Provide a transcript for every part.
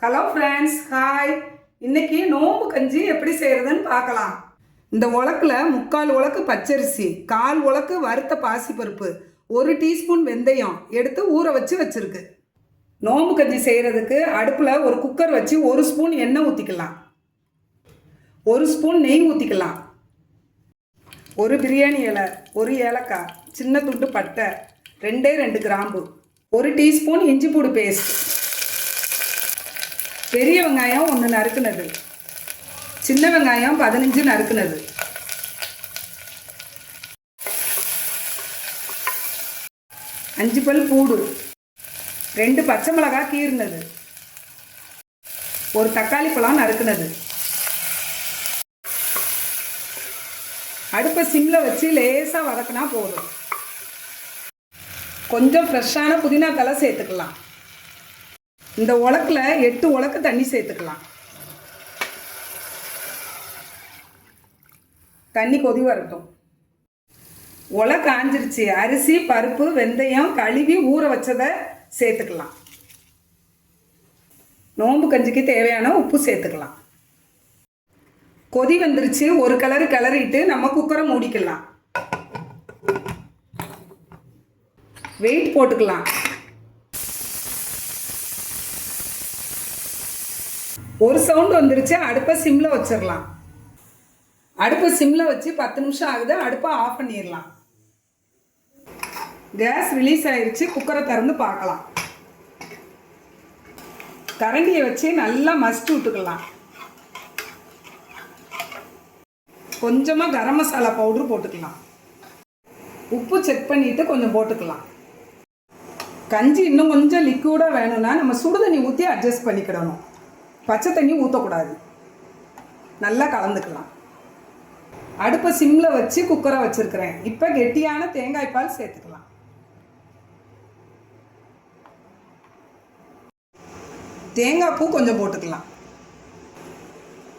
Hello friends, hi. இன்னைக்கு நோம்பு கஞ்சி எப்படி செய்கிறதுன்னு பார்க்கலாம். இந்த உலக்கில் 3/4 உலக்கு பச்சரிசி, 1/4 உலக்கு வறுத்த பாசிப்பருப்பு, 1 டீஸ்பூன் வெந்தயம் எடுத்து ஊற வச்சுருக்கு. நோம்பு கஞ்சி செய்கிறதுக்கு அடுப்பில் ஒரு குக்கர் வச்சு 1 ஸ்பூன் எண்ணெய் ஊற்றிக்கலாம், 1 ஸ்பூன் நெய் ஊற்றிக்கலாம், 1 பிரியாணி இலை, 1 ஏலக்காய், சின்ன துண்டு பட்டை, 2 கிராம்பு, 1 டீஸ்பூன் இஞ்சி பூண்டு பேஸ்ட், பெரிய வெங்காயம் 1 நறுக்குனது, சின்ன வெங்காயம் 15 நறுக்குனது, அஞ்சு பல் பூடு, 2 பச்சை மிளகாய் கீறினது, 1 தக்காளி பழம் நறுக்குனது. அடுப்பை சிம்மில் வச்சு லேசாக வதக்கினா போதும். கொஞ்சம் ஃப்ரெஷ்ஷான புதினா தலை சேர்த்துக்கலாம். இந்த உலக்கில் 8 உலக்கு தண்ணி சேர்த்துக்கலாம். தண்ணி கொதி வரட்டும். உலக்கு காஞ்சிருச்சு. அரிசி, பருப்பு, வெந்தயம் கழுவி ஊற வச்சதை சேர்த்துக்கலாம். நோம்பு கஞ்சிக்கு தேவையான உப்பு சேர்த்துக்கலாம். கொதி வந்துருச்சு. ஒரு கிளறிட்டு நம்ம குக்கரை மூடிக்கலாம். வெயிட் போட்டுக்கலாம். ஒரு சவுண்ட் வந்துருச்சு. அடுப்பை சிம்மில் வச்சிடலாம். அடுப்பை சிம்மில் வச்சு 10 நிமிஷம் ஆகுது. அடுப்பை ஆஃப் பண்ணிடலாம். கேஸ் ரிலீஸ் ஆயிடுச்சு. குக்கரை திறந்து பார்க்கலாம். கரண்டியை வச்சு நல்லா மசிச்சு விட்டுக்கலாம். கொஞ்சமாக கரம் மசாலா பவுடர் போட்டுக்கலாம். உப்பு செக் பண்ணிவிட்டு கொஞ்சம் போட்டுக்கலாம். கஞ்சி இன்னும் கொஞ்சம் லிக்விடாக வேணும்னா நம்ம சுடு தண்ணி ஊற்றி அட்ஜஸ்ட் பண்ணிக்கிடணும். பச்சை தண்ணி ஊற்றக்கூடாது. நல்லா கலந்துக்கலாம். அடுப்பை சிம்மில் வச்சு குக்கரை வச்சுருக்கிறேன். இப்போ கெட்டியான தேங்காய் பால் சேர்த்துக்கலாம். தேங்காய் பூ கொஞ்சம் போட்டுக்கலாம்.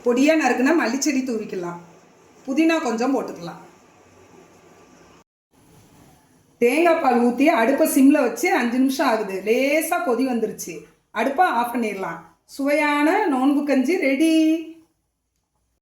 பொடியாக நறுக்குனா மல்லிச்செடி தூவிக்கலாம். புதினா கொஞ்சம் போட்டுக்கலாம். தேங்காய் பால் ஊற்றி அடுப்பை சிம்மில் வச்சு 5 நிமிஷம் ஆகுது. லேசாக கொதி வந்துருச்சு. அடுப்பை ஆஃப் பண்ணிடலாம். சுவையான நோன்பு கஞ்சி ரெடி.